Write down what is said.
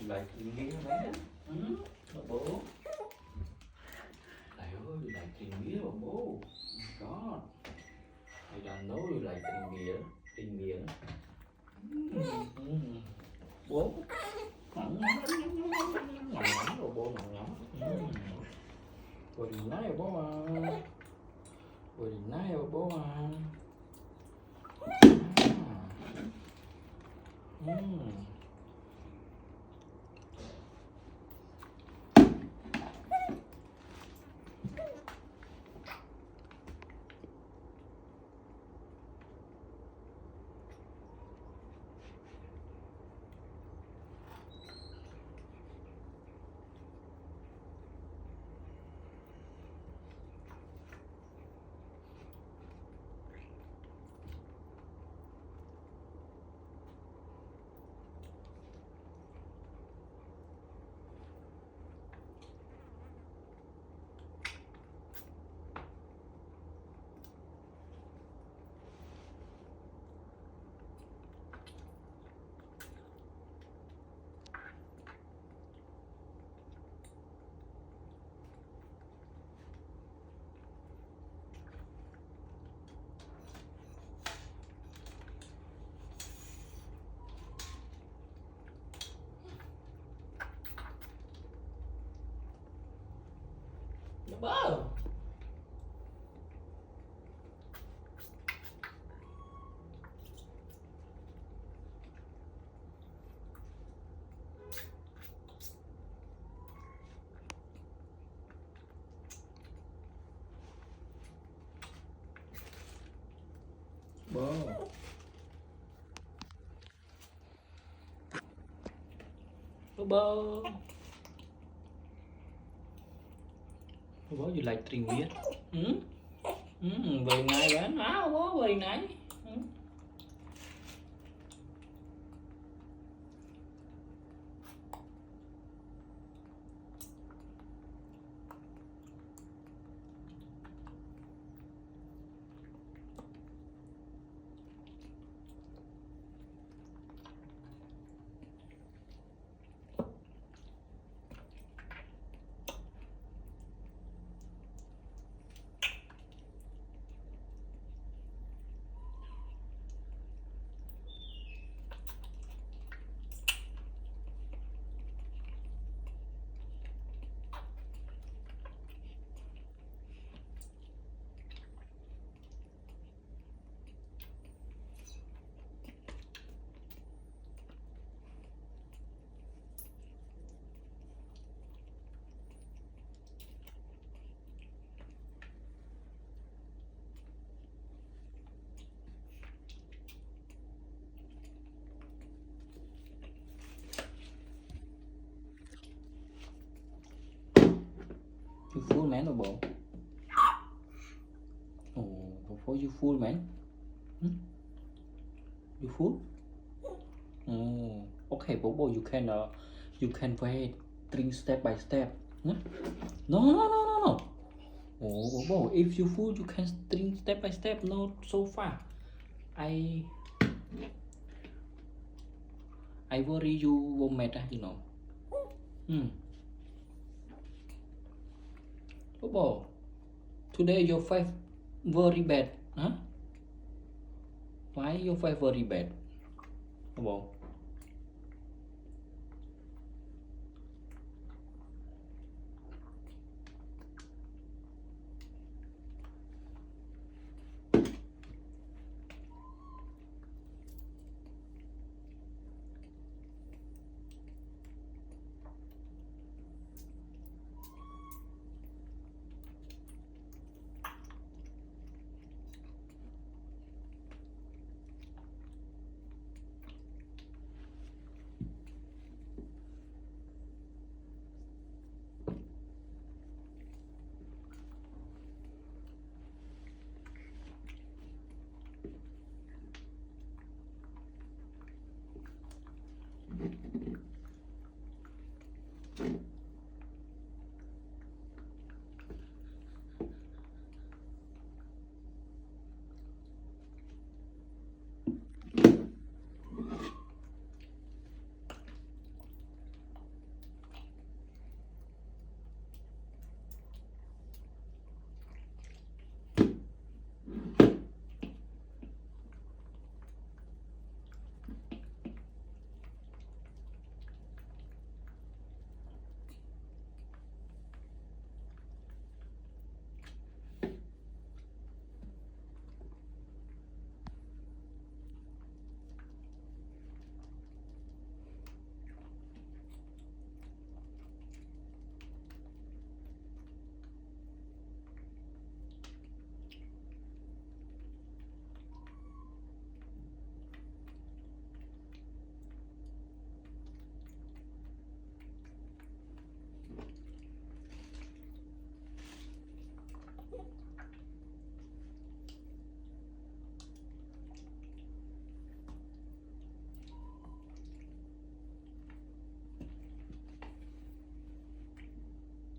Like in here, man. Bố. Thầy ơi, like in here, bố. God. I don't know you like in here. In here. Bố. Ngậm ngậm rồi bố ngậm ngậm. Very nice bố à. Very nice bố à. Bố. Bố. Bố. Bố, you like string beer? Very nice, man. Bố, very nice. You full man or bố? Oh, before you full man? You full? Oh, okay, Bobo, you can wait, drink step by step. No, no, no, no, no, no. Oh, Bobo, if you full, you can drink step by step, not so far. I worry you vomit, you know. Bobo, today your face very bad, huh? Why your face very bad, Bobo?